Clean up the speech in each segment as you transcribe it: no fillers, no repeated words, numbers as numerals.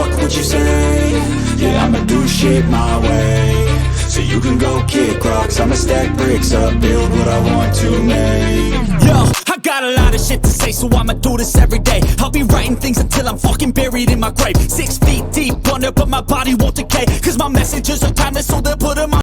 fuck what you say. Yeah, I'ma do shit my way. So you can go kick rocks, I'ma stack bricks up, build what I want to make. Yo, I got a lot of shit to say, so I'ma do this every day. I'll be writing things until I'm fucking buried in my grave. 6 feet deep under, but my body won't decay. Cause my messages are timeless, so they'll put them on.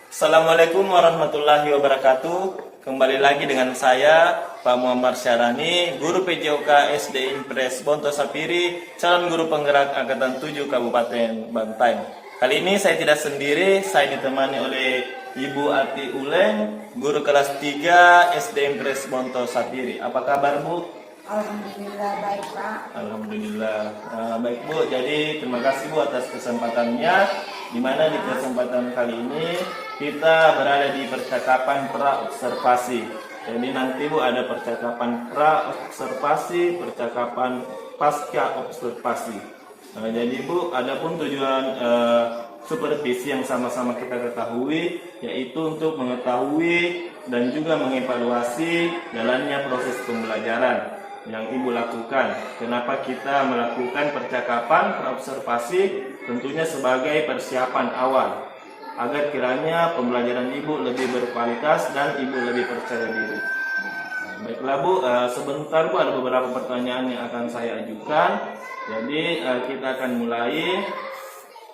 Assalamualaikum warahmatullahi wabarakatuh. Kembali lagi dengan saya, Pak Muhammad Syarani, Guru PJOK SD Impres Bonto Sapiri, calon guru penggerak Angkatan 7 Kabupaten Bantaeng. Kali ini saya tidak sendiri, saya ditemani oleh Ibu Ati Uleng, guru kelas 3 SD Impres Bonto Sapiri. Apa kabar, Bu? Alhamdulillah baik, Pak. Alhamdulillah. Baik, Bu. Jadi terima kasih, Bu, atas kesempatannya. Di mana di kesempatan kali ini kita berada di percakapan pra-observasi. Jadi nanti, Bu, ada percakapan pra-observasi, percakapan pasca observasi. Jadi, Bu, adapun tujuan supervisi yang sama-sama kita ketahui, yaitu untuk mengetahui dan juga mengevaluasi jalannya proses pembelajaran yang Ibu lakukan. Kenapa kita melakukan percakapan observasi? Tentunya sebagai persiapan awal agar kiranya pembelajaran Ibu lebih berkualitas dan Ibu lebih percaya diri. Baiklah, Bu, sebentar, Bu, ada beberapa pertanyaan yang akan saya ajukan. Jadi kita akan mulai.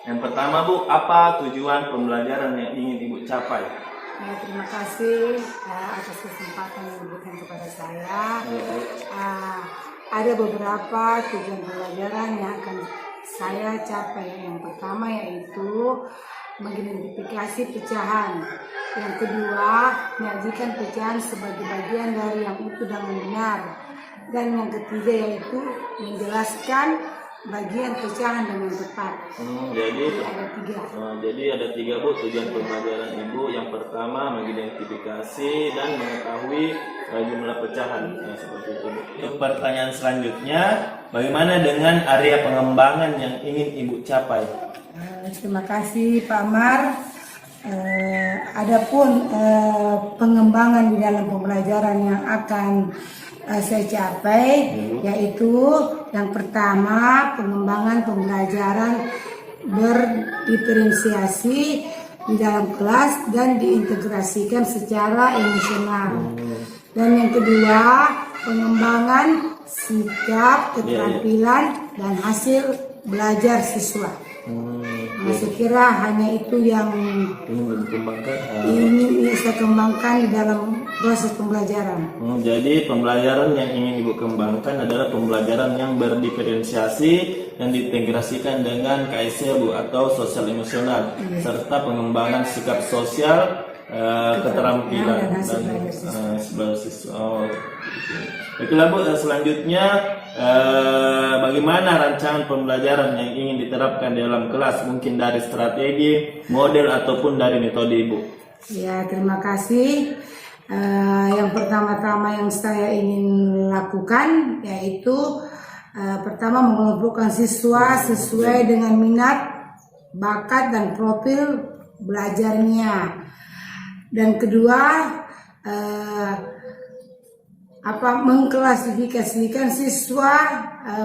Yang pertama, Bu, apa tujuan pembelajaran yang ingin Ibu capai? Terima kasih atas kesempatan yang diberikan kepada saya. Ada beberapa tujuan pembelajaran yang akan saya capai. Yang pertama yaitu mengidentifikasi pecahan. Yang kedua, menyajikan pecahan sebagai bagian dari yang utuh dan benar. Dan yang ketiga yaitu menjelaskan bagian pecahan dengan tepat. Jadi ada tiga, Bu, tujuan pembelajaran Ibu. Yang pertama mengidentifikasi dan mengetahui jumlah pecahan. Seperti itu, Bu. Untuk pertanyaan selanjutnya, bagaimana dengan area pengembangan yang ingin Ibu capai? Terima kasih, Pak Mar. Adapun pengembangan di dalam pembelajaran yang akan saya capai, yaitu yang pertama pengembangan pembelajaran berdiferensiasi di dalam kelas dan diintegrasikan secara emosional. Dan yang kedua, pengembangan sikap, keterampilan dan hasil belajar siswa. Saya kira hanya itu yang ingin saya kembangkan di dalam proses pembelajaran. Jadi pembelajaran yang ingin Ibu kembangkan adalah pembelajaran yang berdiferensiasi dan diintegrasikan dengan KSE, Bu, atau sosial emosional, serta pengembangan sikap sosial, keterampilan dan sebagai siswa. Baiklah, Bu, selanjutnya bagaimana rancangan pembelajaran yang ingin diterapkan dalam kelas, mungkin dari strategi, model ataupun dari metode, Ibu? Ya, terima kasih. Yang pertama-tama yang saya ingin lakukan yaitu pertama mengelompokkan siswa sesuai dengan minat, bakat dan profil belajarnya. Dan kedua, mengklasifikasikan siswa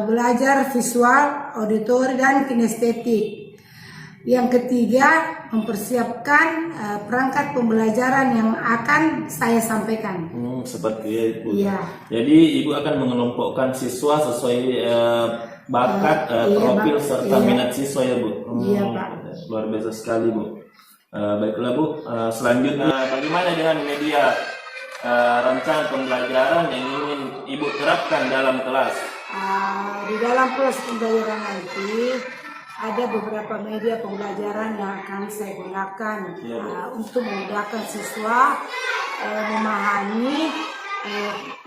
belajar visual, auditori dan kinestetik. Yang ketiga, mempersiapkan perangkat pembelajaran yang akan saya sampaikan. Seperti itu. Iya. Jadi Ibu akan mengelompokkan siswa sesuai bakat, profil serta minat siswa, ya, Bu. Iya, Pak. Luar biasa sekali, Bu. Baiklah, Bu. Selanjutnya, bagaimana dengan media rancangan pembelajaran yang ingin Ibu terapkan dalam kelas? Di dalam kelas pembelajaran nanti ada beberapa media pembelajaran yang akan saya gunakan untuk memudahkan siswa memahami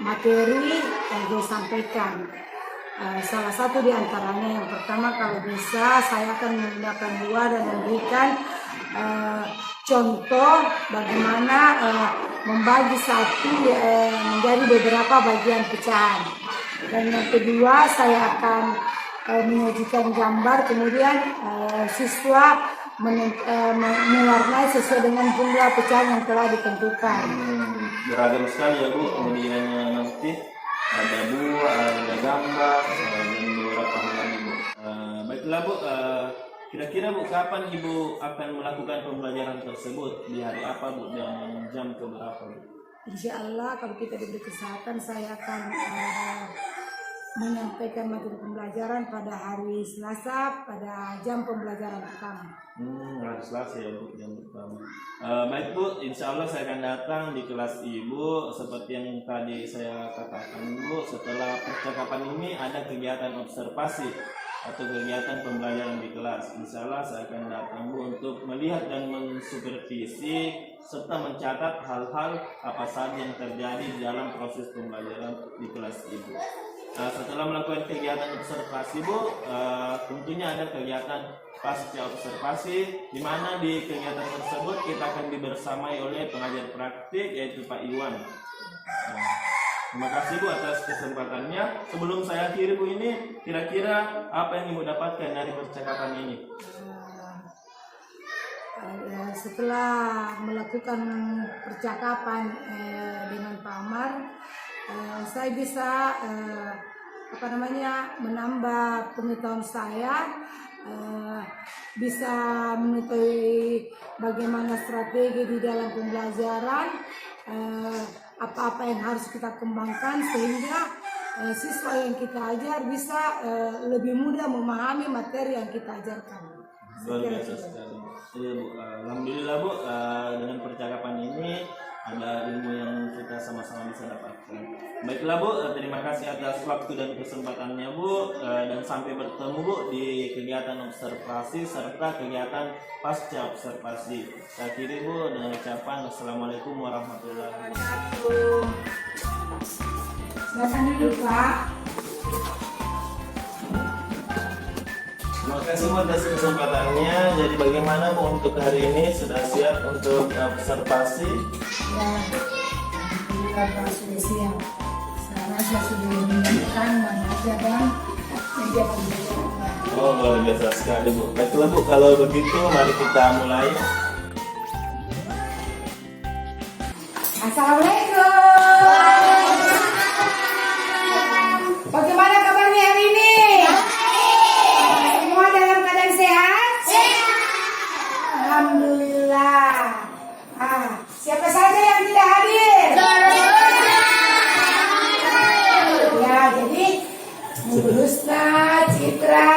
materi yang saya sampaikan. Salah satu di antaranya, yang pertama, kalau bisa saya akan menggunakan dua dan memberikan contoh bagaimana membagi satu menjadi beberapa bagian pecahan. Dan yang kedua, saya akan menyajikan gambar, kemudian siswa mewarnai sesuai dengan jumlah pecahan yang telah ditentukan. Beragam sekali ya Bu, kemudian nanti ada buah, ada gambar, dan beberapa hal lain Bu. Baiklah Bu, kira-kira Bu kapan Ibu akan melakukan pembelajaran tersebut? Di hari apa Bu dan jam keberapa Bu? Insya Allah kalau kita diberi kesehatan saya akan menyampaikan materi pembelajaran pada hari Selasa pada jam pembelajaran pertama. Hari Selasa ya Bu, jam pertama. Baik Bu, insya Allah saya akan datang di kelas Ibu. Seperti yang tadi saya katakan Bu, setelah percakapan ini ada kegiatan observasi atau kegiatan pembelajaran di kelas. Insya Allah saya akan datang Bu untuk melihat dan mensupervisi serta mencatat hal-hal apa saja yang terjadi di dalam proses pembelajaran di kelas Ibu. Setelah melakukan kegiatan observasi Bu, tentunya ada kegiatan pasca observasi, di mana di kegiatan tersebut kita akan dibersamai oleh pengajar praktik yaitu Pak Iwan. Terima kasih Bu atas kesempatannya. Sebelum saya akhiri Bu ini, kira-kira apa yang Ibu dapatkan dari percakapan ini? Setelah melakukan percakapan dengan Pak Amar, saya bisa menambah pengetahuan saya, bisa mengetahui bagaimana strategi di dalam pembelajaran, apa-apa yang harus kita kembangkan sehingga siswa yang kita ajar bisa lebih mudah memahami materi yang kita ajarkan. Luar biasa sekali. Iya Bu, alhamdulillah Bu, dengan percakapan ini ada ilmu yang kita sama-sama bisa dapatkan. Baiklah Bu, terima kasih atas waktu dan kesempatannya Bu, dan sampai bertemu Bu di kegiatan observasi serta kegiatan pasca observasi. Saya akhiri Bu dengan ucapan Assalamualaikum warahmatullahi wabarakatuh. Silakan duduk Pak. Terima kasih Bu atas kesempatannya. Jadi bagaimana Bu untuk hari ini, sudah siap untuk observasi? Ya, alhamdulillah sudah siap. Sekarang saya sudah menyiapkan mengajar dan media pembelajaran. Oh, luar biasa sekali Bu. Baiklah Bu, kalau begitu mari kita mulai. Assalamualaikum. Bagaimana kabarnya hari ini? Semua dalam keadaan sehat? Alhamdulillah. Siapa saja yang tidak hadir? Ya, jadi Bu Husna, Citra,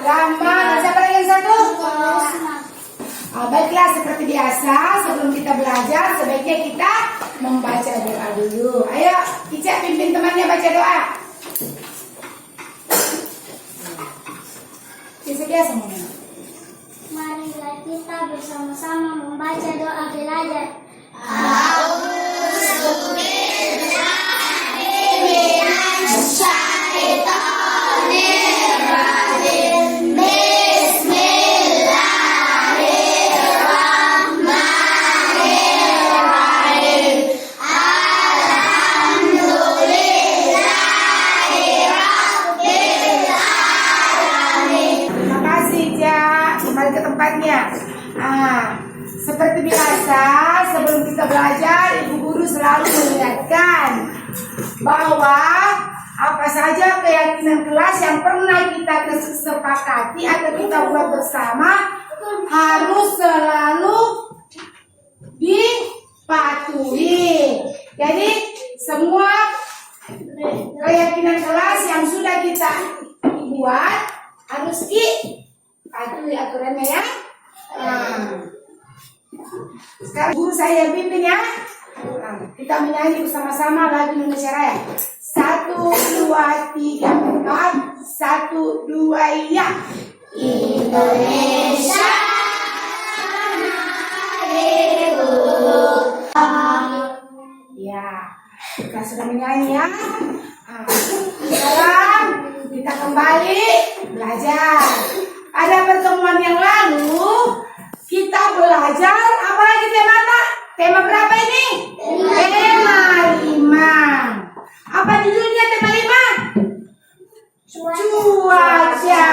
Rama, siapa lagi yang satu? Baiklah, seperti biasa sebelum kita belajar sebaiknya kita membaca doa dulu. Ayo, Ica pimpin temannya baca doa. Biasa semuanya. Marilah kita bersama-sama membaca doa belajar. Terima kasih, Cak. Kembali ke tempatnya. Seperti biasa, sebelum kita belajar, Ibu Guru selalu mengingatkan bahwa apa saja keyakinan kelas yang pernah kita kesepakati atau kita buat bersama harus selalu dipatuhi. Jadi semua keyakinan kelas yang sudah kita buat harus dipatuhi aturannya ya. Sekarang guru saya yang pimpin ya. Kita menyanyi bersama-sama lagu Indonesia Raya. 1, 2, 3, 4. 1, 2, ya. Indonesia ya, kita sudah menyanyi ya. Sekarang kita kembali belajar. Pada pertemuan yang lalu kita belajar apa lagi temanya? Tema berapa ini? Tema 5. Apa judulnya tema 5? Cuaca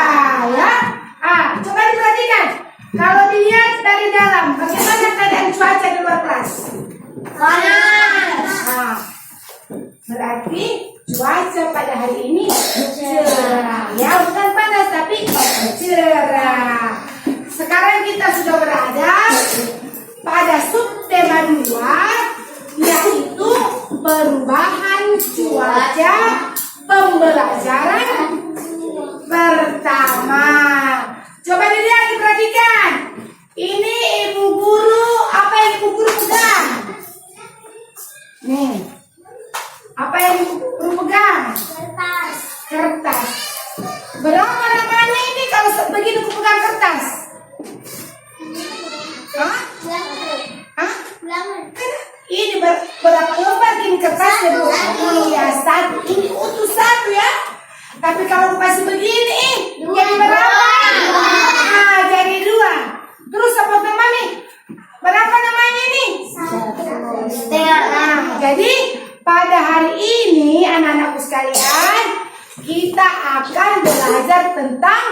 ya. Coba diperhatikan. Kalau dilihat dari dalam, bagaimana keadaan cuaca di luar kelas? Panas. Nah, berarti cuaca pada hari ini cerah. Ya, bukan panas tapi cerah. Sekarang kita sudah berada pada subtema 2, yaitu perubahan cuaca pembelajaran pertama. Coba dilihat, diperhatikan. Ini ibu guru, apa yang ibu guru pegang? Nih, apa yang ibu guru pegang? Kertas. Kertas. Berapa namanya ini kalau begitu aku pegang kertas? Hah? Hah? Ini berapa lembar ini kertasnya? 20 ya, satu. Ini utuh satu ya. Tapi kalau aku kasih begini, jadi berapa? Nah, jadi 2. Terus apa namanya? Berapa namanya ini? Nah, jadi pada hari ini anak-anakku sekalian, kita akan belajar tentang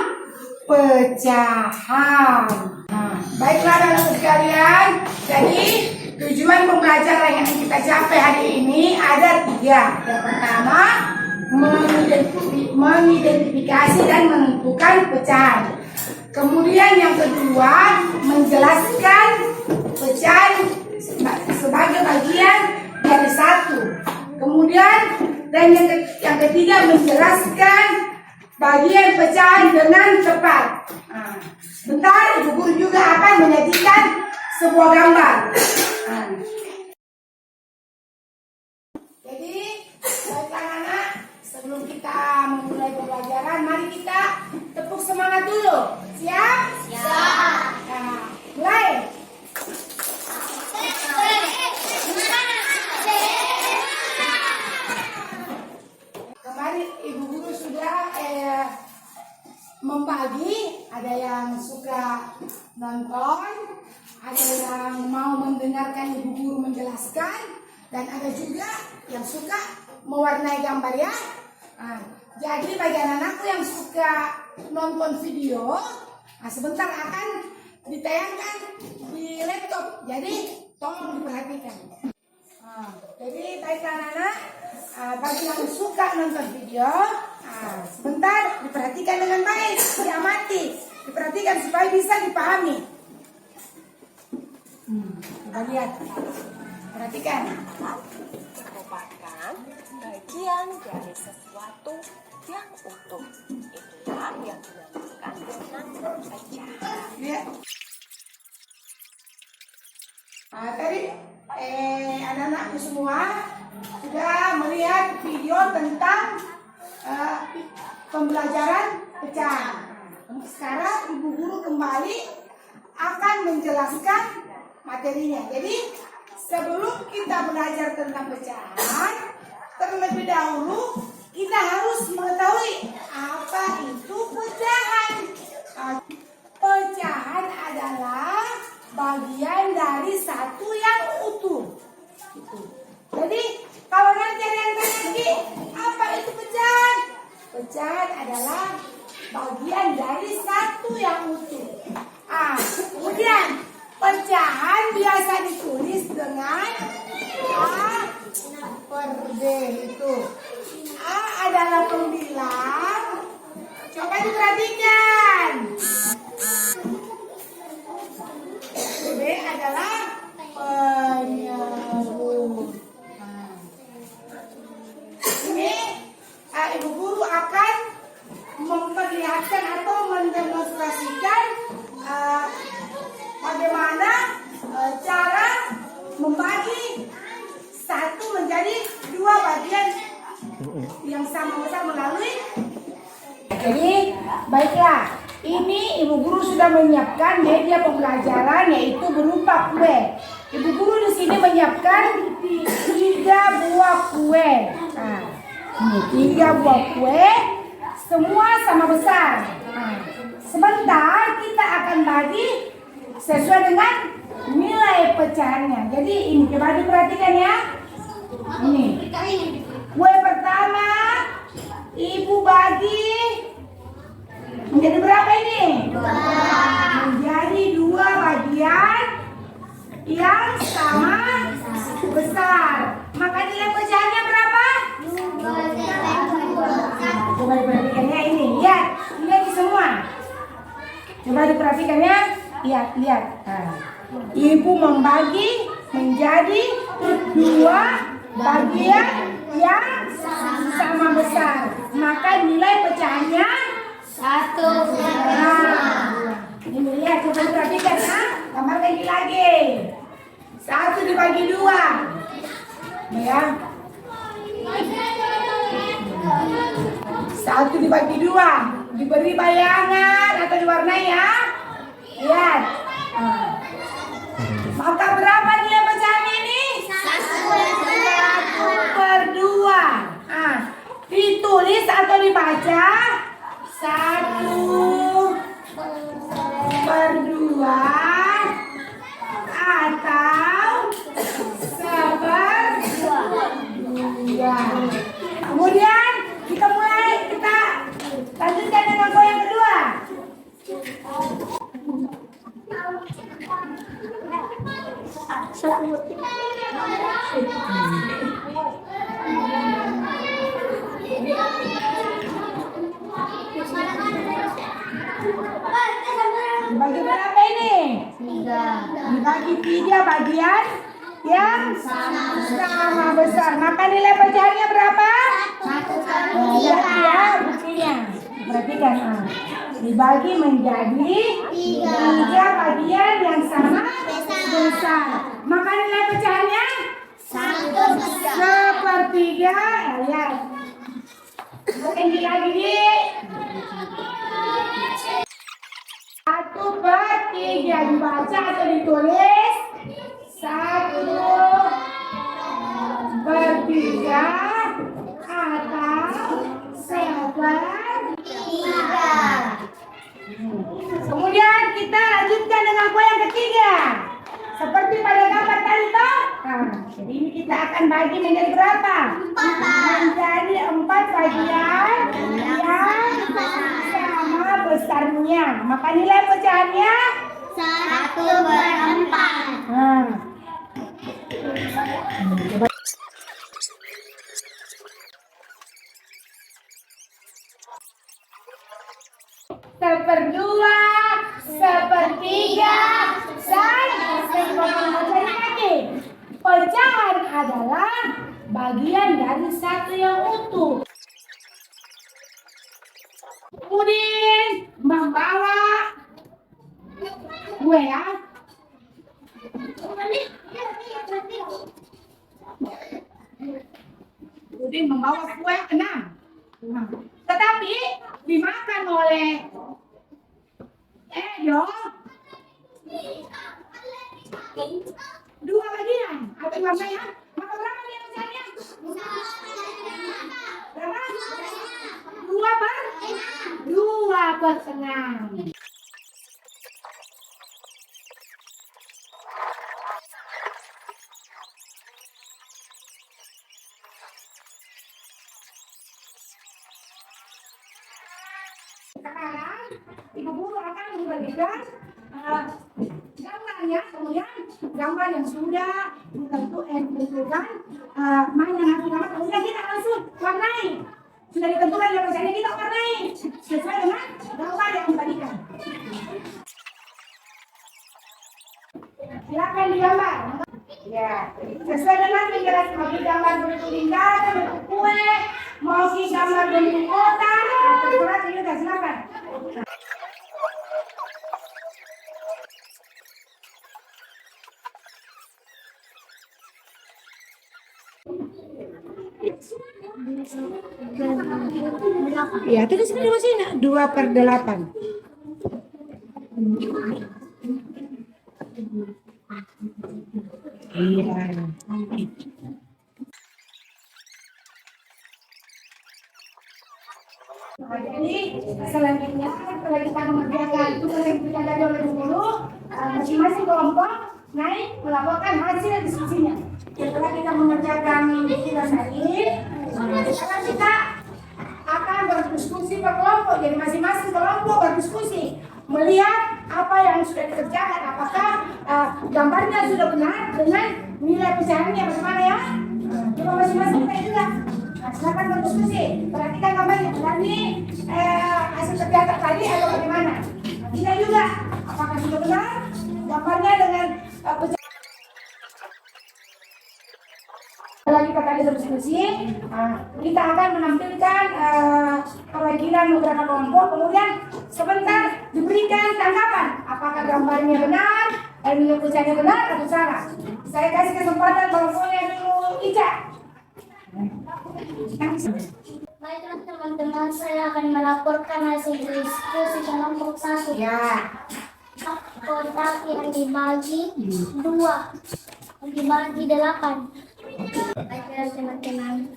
pecahan. Nah, baiklah anak-anakku sekalian, jadi tujuan pembelajaran yang kita capai hari ini ada 3. Yang pertama, mengidentifikasi dan menentukan pecahan. Kemudian yang kedua, menjelaskan pecahan sebagai bagian dari satu. Kemudian dan yang ketiga, menjelaskan bagian pecahan dengan tepat. Nah, sebentar ibu guru juga akan menyajikan sebuah gambar. Nah, jadi baiklah anak, sebelum kita memulai pembelajaran, mari kita tepuk semangat dulu. Siap? Siap. Nah, mulai. Kemarin ibu guru sudah membagi, ada yang suka nonton, ada yang mau mendengarkan ibu guru menjelaskan, dan ada juga yang suka mewarnai gambar ya. Nah, jadi bagi anak-anakku yang suka nonton video, nah sebentar akan ditayangkan di laptop, jadi tolong diperhatikan. Nah, jadi baiklah anak-anak, bagi yang suka nonton video, sebentar diperhatikan dengan baik, diamati, diperhatikan supaya bisa dipahami. Kita lihat, perhatikan. Merupakan bagian dari sesuatu yang utuh. Itulah yang dinamakan dengan pecahan. Ya. Tadi anak-anakku semua sudah melihat video tentang pembelajaran pecahan. Sekarang ibu guru kembali akan menjelaskan materinya. Jadi sebelum kita belajar tentang pecahan, terlebih dahulu kita harus mengetahui apa itu pecahan. Pecahan adalah bagian dari satu yang utuh. Jadi kalau nanti ada yang tanya lagi, apa itu pecahan? Pecahan adalah bagian dari satu yang utuh. Kemudian pecahan biasa ditulis dengan A per B itu. A adalah pembilang. Coba diperhatikan. B adalah penyebut. Ini ibu guru akan memperlihatkan atau mendemonstrasikan bagaimana cara membagi satu menjadi 2 bagian yang sama besar melalui. Jadi baiklah, ini ibu guru sudah menyiapkan media pembelajaran yaitu berupa kue. Ibu guru di sini menyiapkan 3 buah kue. Nah, ini 3 buah kue, semua sama besar. Nah, sebentar kita akan bagi sesuai dengan nilai pecahannya. Jadi ini coba diperhatikan ya. Ini kue pertama ibu bagi menjadi berapa ini? Menjadi dua bagian yang sama besar. Maka nilai pecahannya berapa? Coba diperhatikannya ini. Lihat semua. Coba diperhatikannya. Lihat. Nah, ibu membagi menjadi dua bagian yang sama besar. Maka nilai pecahannya 1. Ini lihat, coba perhatikan ya. Gambar lagi. 1 dibagi 2. Ya. 1 dibagi 2. Diberi bayangan atau diwarnai ya. Lihat. Maka berapa nilai pecahan ini? 1/2. Ditulis atau dibaca? 1/2 atau 1/2. Kemudian kita lanjutkan dengan yang kedua. Dibagi berapa ini? 3. Dibagi 3 bagian yang sama besar. Maka nilai pecahannya berapa? 1/3. Ya, buktinya. Perhatikan. Dibagi menjadi 3 bagian yang sama besar. Maka nilai pecahannya 1/3. Lihat. Tinggi lagi di 1/3 dibaca atau ditulis 1/3 atau 1/3. Kemudian kita lanjutkan dengan poin yang ketiga. Seperti pada gambar tadi toh. Jadi ini kita akan bagi menjadi berapa? 4. Menjadi 4 bagian yang sama besarnya. Maka nilai pecahannya 1/4. Seperdua, 1/3, dan pecahan adalah bagian dari satu yang utuh. Kemudian membawa kue ya. Kemudian membawa kue 6. Tetapi dimakan oleh Edo 2 bagian atau warnanya. Maka berapa dia pecahannya? Berapa? 2/6. Sekarang ibu guru akan membagikan gambarnya, kemudian gambar yang sudah ditentukan mana nanti gambar, kemudian kita langsung warnai. Sudah ditentukan yang pecahannya, kita warnai sesuai dengan gambar yang dibagikan. Silakan digambar. Ya, sesuai dengan pikiran mau gambar bentuk lingkaran, bentuk kue, mau gambar bentuk kotak, terserah juga silakan. Ya, terus ini masih 2/8. Iya. Jadi selanjutnya setelah kita mengerjakan tugas yang kita dari oleh guru, masing-masing kelompok naik melaporkan hasil diskusinya. Setelah kita mengerjakan tugas ini, sekarang kita akan berdiskusi per kelompok. Jadi masing-masing kelompok berdiskusi melihat apa yang sudah dikerjakan, apakah gambarnya sudah benar dengan nilai pecahannya bagaimana ya. Coba masing-masing kita juga. Nah, silakan berdiskusi, perhatikan gambarnya, benar nih hasil kerja tadi atau bagaimana. Nah, kita juga, apakah sudah benar gambarnya dengan pecahan. Setelah kita tadi berdiskusi, kita akan menampilkan perwakilan beberapa kelompok, kemudian sebentar diberikan tanggapan apakah gambarnya benar, nilai pecahannya benar atau salah. Saya kasih kesempatan kelompoknya dulu, Ica. Baiklah teman-teman, saya akan melaporkan hasil diskusi kelompok 1. Ya. Kotak yang dibagi 2, dibagi 8. Baiklah teman-teman.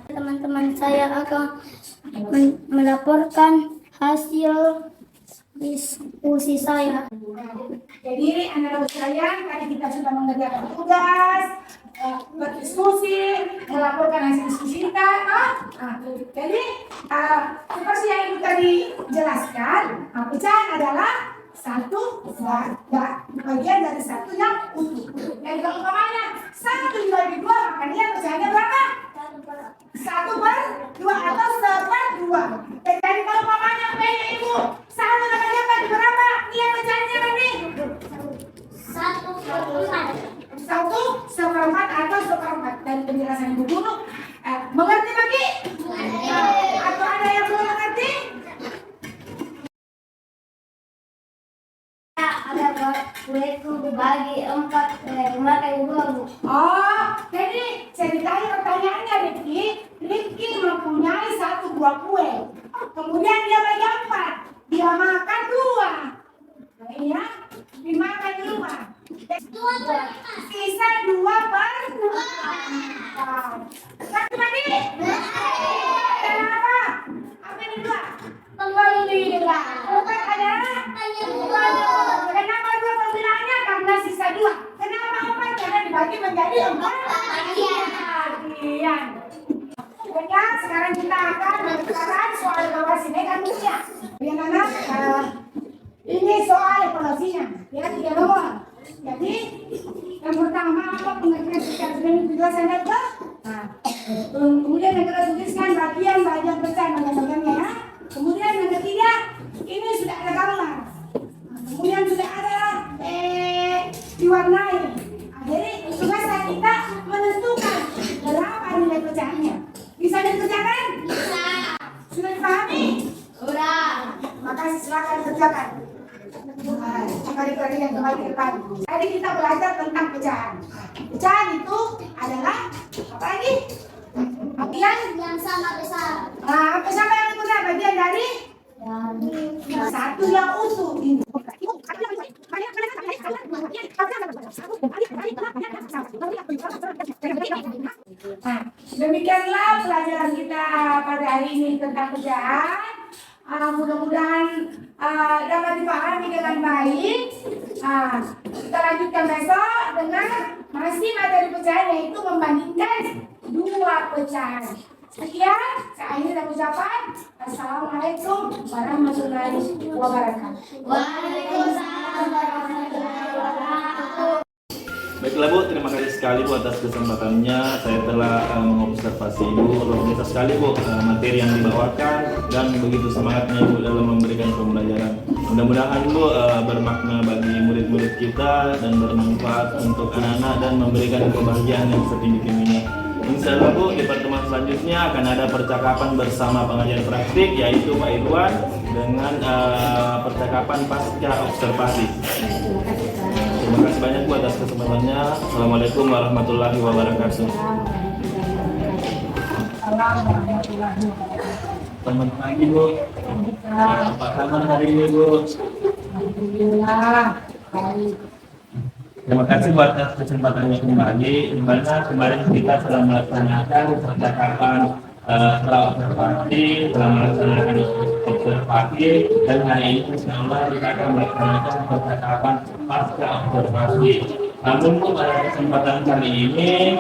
Teman-teman, saya akan melaporkan hasil diskusi saya. Jadi anak-anak sekalian, tadi kita sudah mengerjakan tugas, berdiskusi, melaporkan hasil diskusi kita. Jadi seperti yang ibu tadi jelaskan, pecahan adalah satu bagian dari satu yang utuh. Jadi kalau umpamanya 1 dibagi 2, maka dia pecahannya berapa? 1/2 atau 1/2. Jadi kalau umpamanya ibu 1 dibagi 4 berapa? Dia pecahannya berapa? 1/4. 1/4 atau 1/4. Dan penjelasan ibu guru mengerti bagi? Atau ada yang belum mengerti? Ada kueku dibagi 4, maka ibu. Oh, jadi ceritanya pertanyaannya Rifki mempunyai 1 buah kue. Kemudian dia bagi 4. Dia makan 2. Iya, dimakan 2. Sisa 2/4. Satu lagi. Kenapa? Apa ini 2? Pembelian. Bukan ada? Kenapa 2 pembeliannya? Karena sisa 2. Kenapa 4? Karena dibagi menjadi 4 bagian. Baiklah, sekarang kita akan membicarakan soal evaluasi negatifnya. Ya, anak, ini soal evaluasinya. Ya, 3 nomor. Jadi, yang pertama apa pengertian secara penjelasan data. Kemudian yang kedua tuliskan bagian pecahan-bagiannya ya. Kemudian yang ketiga, ini sudah ada gambar. Kemudian sudah ada diwarnai. Jadi tugas kita menentukan berapa nilai pecahannya. Bisa dikerjakan? Bisa. Sudah dipahami? Sudah. Maka silakan kerjakan. Kali-kali yang kembali ke depan. Tadi kita belajar tentang pecahan. Pecahan itu adalah apa lagi? Bagian Yang sama besar. apa sama yang besar? Bagian dari satu yang utuh. Demikianlah pelajaran kita pada hari ini tentang pecahan. Mudah-mudahan dapat dipahami dengan baik. Kita lanjutkan besok dengan masih materi pecahan, yaitu membandingkan 2 pecahan. Sekian, saya akhiri dengan ucapan Assalamualaikum warahmatullahi wabarakatuh. Waalaikumsalam warahmatullahi wabarakatuh. Baiklah Bu, terima kasih sekali Bu atas kesempatannya. Saya telah mengobservasi Ibu, luar biasa sekali Bu materi yang dibawakan dan begitu semangatnya Ibu dalam memberikan pembelajaran. Mudah-mudahan Bu bermakna bagi murid-murid kita dan bermanfaat untuk anak-anak dan memberikan kebahagiaan yang setinggi-tingginya. Insya Allah Bu, di pertemuan selanjutnya akan ada percakapan bersama pengajar praktik, yaitu Pak Irwan dengan percakapan pasca observasi. Terima kasih banyak Bu atas kesempatannya. Assalamualaikum warahmatullahi wabarakatuh. Selamat pagi Bu. Apa kabar hari ini Bu? Alhamdulillah. Baik. Terima kasih buat atas kesempatannya kembali, di mana kemarin kita telah melaksanakan percakapan observasi, telah melaksanakan observasi, dan hari ini insya Allah kita akan melaksanakan percakapan pasca observasi. Namun pada kesempatan kali ini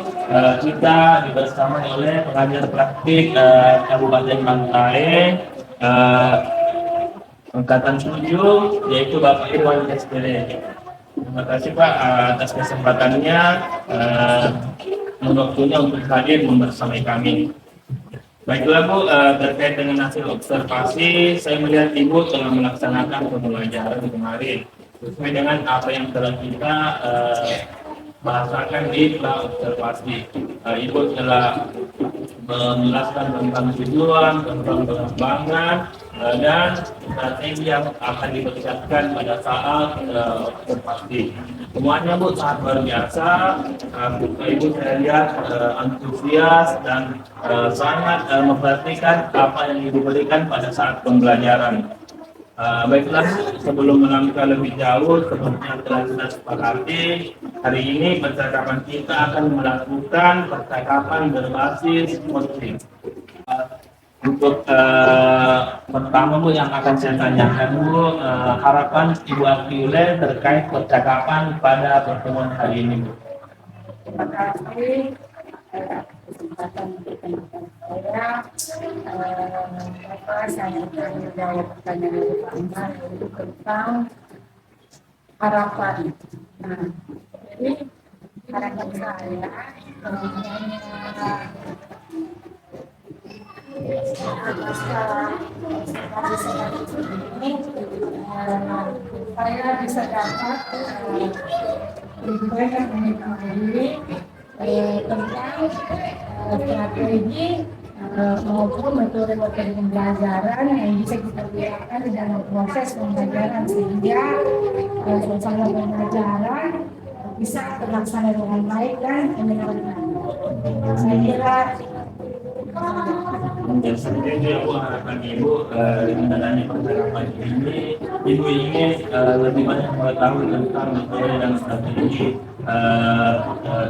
kita dibersamai oleh pengajar praktik Kabupaten Bantaeng, angkatan 7, yaitu Bapak Irwan SPD. Terima kasih Pak atas kesempatannya, waktunya untuk hadir membersamai kami. Baiklah Bu, terkait dengan hasil observasi, saya melihat Ibu telah melaksanakan pembelajaran kemarin sesuai dengan apa yang telah kita bahasakan di observasi. Ibu telah menjelaskan tentang tujuan, tentang pengembangan, dan strategi yang akan dipersiapkan pada saat observasi. Semuanya Bu sangat luar biasa. Ibu saya lihat antusias dan sangat memperhatikan apa yang Ibu berikan pada saat pembelajaran. Baiklah Bu, sebelum melangkah lebih jauh, seperti yang telah kita sepakati, hari ini percakapan kita akan melakukan percakapan berbasis motif. Untuk pertama Bu yang akan saya tanyakan Bu, harapan Ibu Akile terkait percakapan pada pertemuan hari ini Bu. Terima kasih kesempatan pertemuan saya. Saya akan menjawab pertanyaan pertama yaitu tentang harapan. Nah, jadi harapan saya saya bisa dapat lebih banyak mengetahui tentang strategi maupun metode-metode pembelajaran yang bisa kita gunakan di dalam proses pembelajaran sehingga suasana pembelajaran bisa terlaksana dengan baik dan menyenangkan. Saya kira Dan sebenarnya aku harapan Ibu dengan adanya percakapan ini, Ibu ingin lebih banyak mengetahui tentang metode dan strategi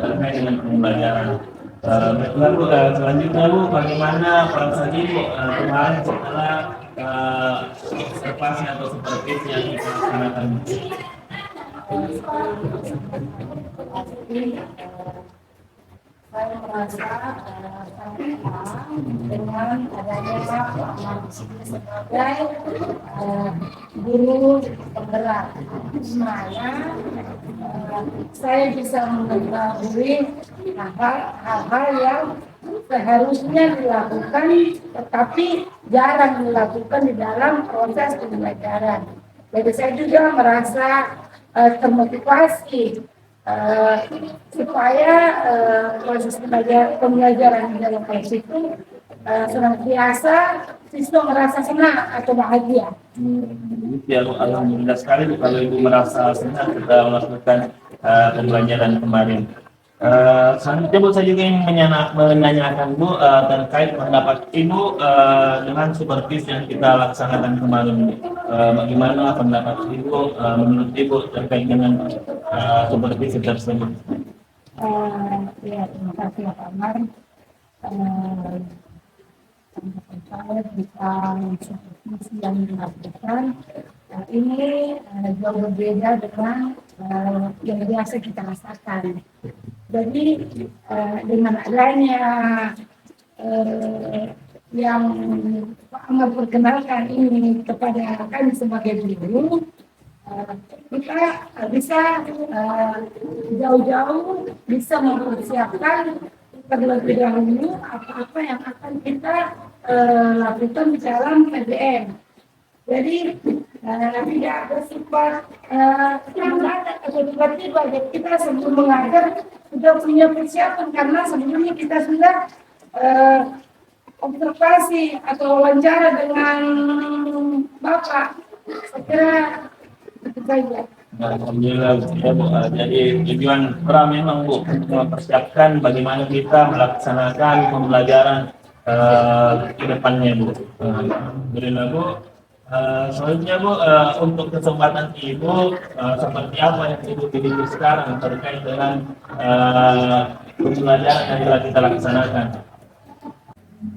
terkait dengan pembelajaran. Baiklah Bu, selanjutnya Bu, bagaimana perasaan Ibu kemarin setelah observasi atau supervisi yang kita laksanakan? saya merasa sangat dengan adanya pengalaman di sini sebagai guru penggerak, di mana saya bisa mengetahui hal-hal yang seharusnya dilakukan tetapi jarang dilakukan di dalam proses pembelajaran. Jadi saya juga merasa termotivasi supaya proses pembelajaran di dalam kelas itu senantiasa siswa merasa senang atau bahagia. Ya, alhamdulillah sekali Bu, kalau Ibu merasa senang setelah melakukan pembelajaran kemarin. Selanjutnya Bu, saya juga ingin menanyakan Bu terkait pendapat Ibu dengan supervisi yang kita laksanakan kemarin. Bagaimana pendapat Ibu menurut Ibu terkait dengan supervisi tersebut? Ya, terima kasih Pak Amar. Saya bisa supervisi yang dilakukan ini jauh berbeda dengan yang biasa kita rasakan. Jadi dengan adanya yang Pak Amar perkenalkan ini kepada kami sebagai guru, kita bisa jauh-jauh bisa mempersiapkan terlebih dahulu apa-apa yang akan kita lakukan di dalam PBM. Jadi tidak bersifat mendadak atau tiba-tiba. Kita sebelum mengajar sudah punya persiapan karena sebelumnya kita sudah observasi atau wawancara dengan Bapak. Saya kira itu saja. Alhamdulillah ya Bu. Jadi tujuan pra memang Bu untuk mempersiapkan bagaimana kita melaksanakan pembelajaran ke depannya Bu. Alhamdulillah Bu. Selanjutnya Bu, untuk kesempatan Ibu seperti apa yang Ibu pilih sekarang terkait dengan pembelajaran yang telah kita laksanakan?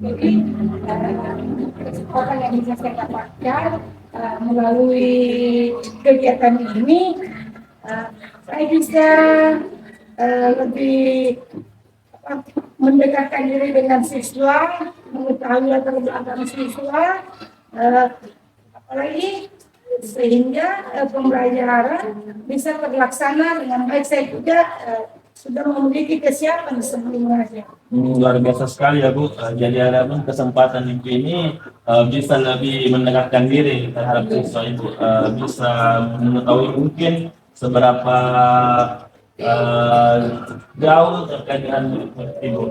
Jadi kesempatan yang bisa saya dapatkan melalui kegiatan ini, saya bisa lebih mendekatkan diri dengan siswa, mengetahui latar belakang siswa, apalagi sehingga pembelajaran bisa terlaksana dengan baik. Saya juga sudah memiliki kesiapan sebelumnya. Luar biasa sekali ya Bu. Jadi harapan kesempatan Ibu ini bisa lebih mendekatkan diri terhadap siswa Ibu, bisa mengetahui mungkin seberapa jauh terkait dengan murid Ibu.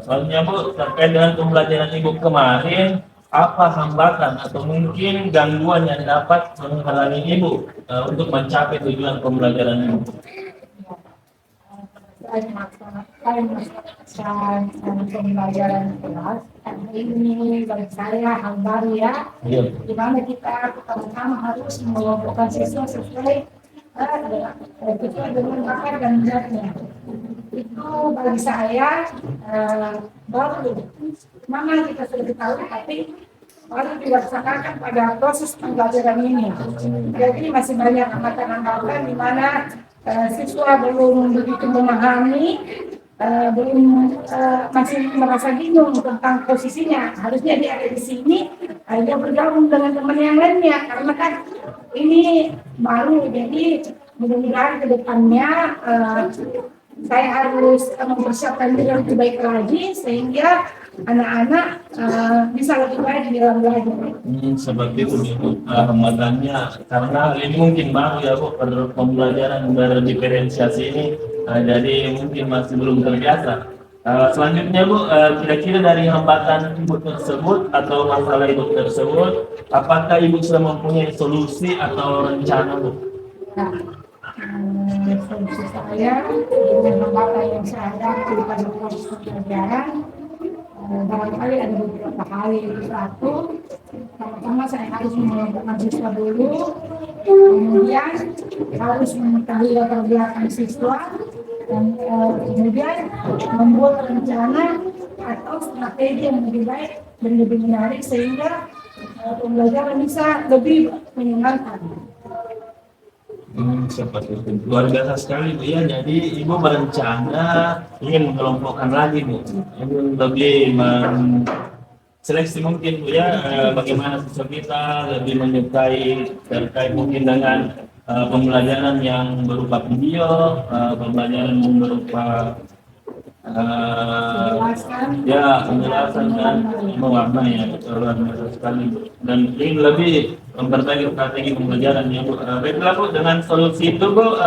Soalnya Bu, terkait dengan pembelajaran Ibu kemarin, apa hambatan atau mungkin gangguan yang dapat menghalangi Ibu untuk mencapai tujuan pembelajaran Ibu? Melaksanakan pembelajaran kelas ini bagi saya hal baru ya, di mana kita pertama-tama harus mengelompokkan siswa sesuai dengan bakat dan minatnya. Itu bagi saya baru, memang kita sudah ketahui tapi baru dilaksanakan pada proses pembelajaran ini. Jadi masih banyak hambatan-hambatan di mana siswa belum begitu memahami, masih merasa bingung tentang posisinya. Harusnya dia ada di sini, dia bergabung dengan teman yang lainnya karena kan ini baru. Jadi mudah-mudahan ke depannya saya harus mempersiapkan diri lebih baik lagi sehingga anak-anak bisa lebih baik di dalam belajar. Seperti itu hambatannya karena ini mungkin baru ya Bu, pembelajaran berdiferensiasi ini, jadi mungkin masih belum terbiasa. Selanjutnya Bu, kira-kira dari hambatan Ibu tersebut atau masalah Ibu tersebut, apakah Ibu sudah mempunyai solusi atau rencana Bu? Solusi saya dengan hambatan yang saya hadapi pada proses pembelajaran, barangkali ada beberapa hal. Itu satu, pertama saya harus mengelompokkan siswa dulu, kemudian harus mengetahui latar belakang siswa, dan kemudian membuat rencana atau strategi yang lebih baik dan lebih menarik sehingga pembelajaran bisa lebih menyenangkan. Seperti itu. Luar biasa sekali Bu ya. Jadi Ibu berencana ingin mengelompokkan lagi Bu, ingin lebih seleksi mungkin Bu ya, bagaimana siswa kita lebih menyukai terkait mungkin dengan pembelajaran yang berupa video, pembelajaran yang berupa penjelasan dan mewarnai ya, luar biasa sekali dan ingin lebih memperbaiki strategi pembelajaran ya Bu. Baiklah Bu, dengan solusi itu Bu,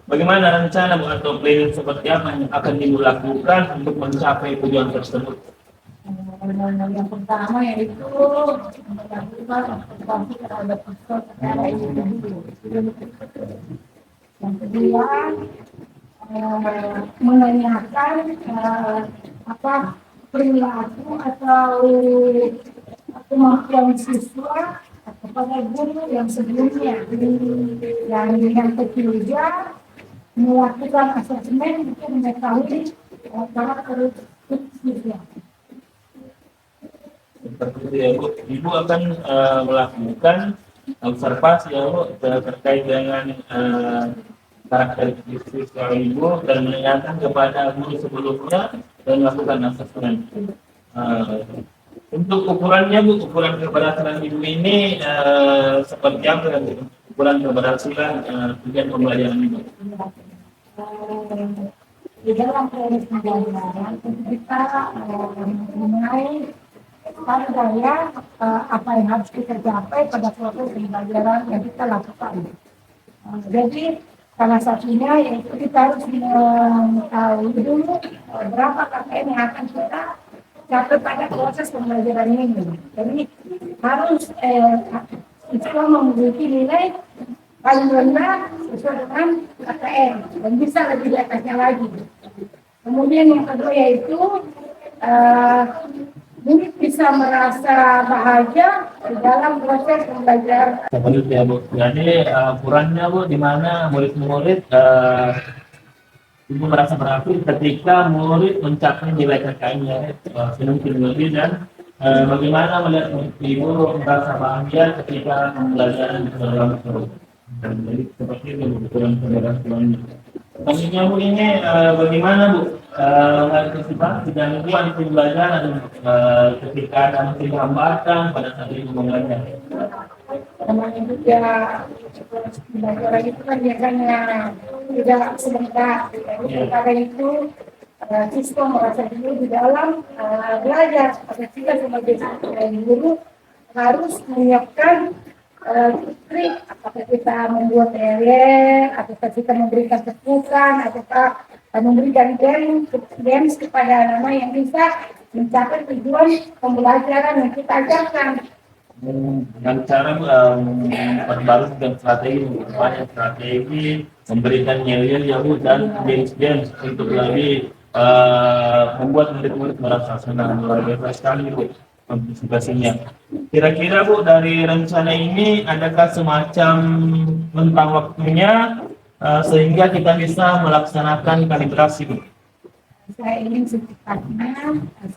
bagaimana rencana Bu atau planning seperti apa yang akan Ibu lakukan untuk mencapai tujuan tersebut? Yang pertama yaitu melakukan observasi terhadap siswa secara individu. Yang kedua, menanyakan perilaku atau kemampuan siswa kepada guru yang sebelumnya. Yang ketiga, melakukan asesmen untuk mengetahui karakteristik siswa. Seperti itu ya Bu, Ibu akan melakukan observasi ya Bu terkait dengan karakteristik siswa Ibu dan menanyakan kepada guru sebelumnya dan melakukan asesmen. Untuk ukurannya Bu, ukuran keberhasilan Ibu ini seperti apa ukuran keberhasilan tujuan pembelajaran Ibu? Di dalam proses pembelajaran kita mengenai daya apa yang harus kita capai pada proses pembelajaran yang kita lakukan. Jadi salah satunya yaitu kita harus mengetahui dulu berapa KPM yang akan kita capai pada proses pembelajaran ini. Jadi harus kita memiliki nilai paling rendah sesuai dengan KPM dan bisa lebih di atasnya lagi. Kemudian yang kedua yaitu murid bisa merasa bahagia di dalam proses pembelajaran. Seperti itu ya Bu. Jadi ukurannya Bu, di mana murid-murid Ibu merasa berhasil ketika murid mencapai nilai KKM-nya sedikit lebih dan bagaimana melihat Ibu merasa bahagia ketika pembelajaran berlangsung. Jadi seperti itu ukuran keberhasilannya. Maksudnya Bu ini bagaimana Bu mengantisipasi gangguan pembelajaran ketika ada mungkin hambatan pada saat itu belajar? Namanya juga pembelajaran itu kan biasanya tidak sebentar. Jadi pada itu siswa merasa dulu di dalam belajar. Pada kita sebagai guru harus menyiapkan trik, apakah kita membuat teler, apakah kita memberikan tepukan, apakah memberikan games kepada anak yang bisa mencapai tujuan pembelajaran yang kita ajarkan. Dengan cara memperbarui dengan strategi, banyak strategi, memberikan yel-yel ya Bu dan games untuk lebih membuat murid-murid merasa senang, luar biasa sekali Bu antisipasinya. Kira-kira Bu dari rencana ini adakah semacam rentang waktunya sehingga kita bisa melaksanakan kalibrasi Bu? Saya ingin secepatnya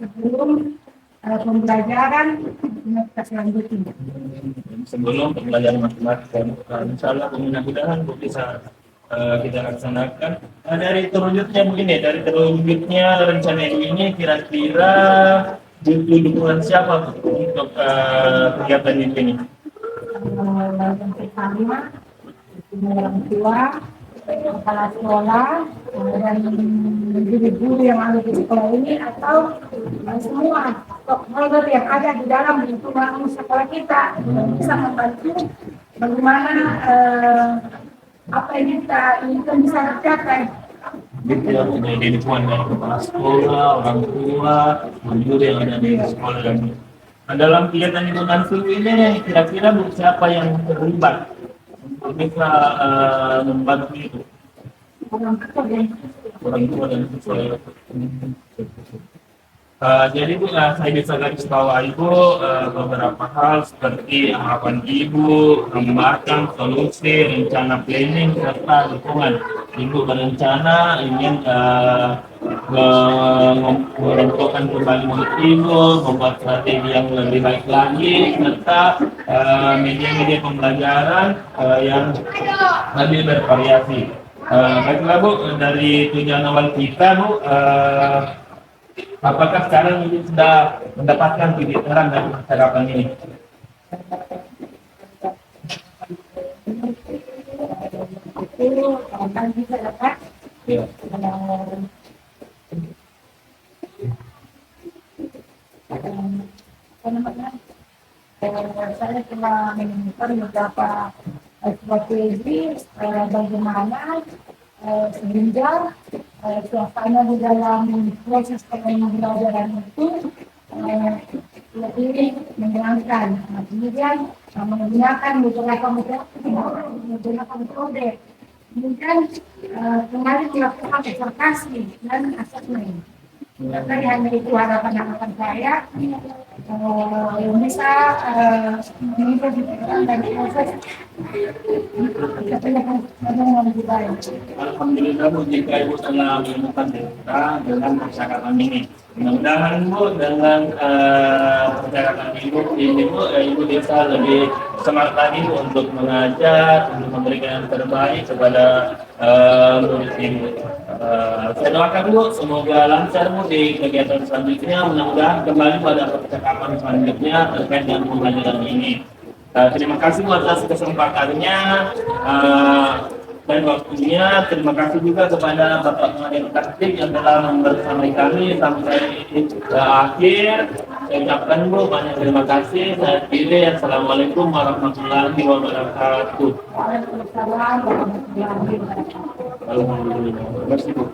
sebelum pembelajaran kita selanjutnya. Sebelum pembelajaran matematika, insya Allah mudah-mudahan Bu bisa kita laksanakan. Dari terwujudnya begini, dari terwujudnya rencana ini kira-kira butuh dukungan siapa Bu untuk kegiatan ini? Yang pertama, orang tua, kepala sekolah, dan guru-guru yang ada di sekolah ini atau semua stakeholder yang ada di dalam lingkungan sekolah kita bisa membantu bagaimana apa yang kita inginkan bisa tercapai. Gitu ya, sudah di lingkungan dari kepala sekolah, orang tua, guru yang ada di sekolah dan dalam kegiatan lingkungan suku ini kira-kira Bu siapa yang terlibat untuk bisa membantu itu? Orang tua dan siswa. Jadi Bu, saya bisa garis bawahi Bu beberapa hal seperti harapan Ibu, hambatan, solusi, rencana planning serta dukungan. Ibu berencana ingin mengumpulkan kembali murid Ibu, membuat strategi yang lebih baik lagi, serta media-media pembelajaran yang lebih bervariasi. Baiklah Bu, dari tujuan awal kita Bu, apakah sekarang ini sudah mendapatkan titik terang dari percakapan ini? Akan bisa dapat Ya. saya telah menemukan beberapa strategi bagaimana semenjak suasana di dalam proses pembelajaran itu lebih menyenangkan. Kemudian menggunakan beberapa metode. Kemudian kembali melakukan observasi dan asesmen. Karena hanya itu harapan saya yang bisa mengikuti dan proses yang lebih baik. Alhamdulillah Bu, jika Ibu telah menemukan data dengan percakapan ini. Mudah-mudahan Bu dengan percakapan Ibu ini Bu, Ibu bisa lebih semangat lagi Bu untuk mengajar, untuk memberikan yang terbaik kepada murid Ibu. Saya doakan Bu, semoga lancar Bu di kegiatan selanjutnya. Mudah-mudahan kembali pada percakapan selanjutnya terkait dengan pembelajaran ini. Terima kasih Bu atas kesempatannya dan waktunya. Terima kasih juga kepada Bapak Pengadil Taktik yang telah membersamai kami sampai akhir. Saya ucapkan Bu banyak terima kasih. Saya akhiri. Assalamualaikum warahmatullahi wabarakatuh. Waalaikumsalam warahmatullahi wabarakatuh. Alhamdulillah. Terima kasih Bu.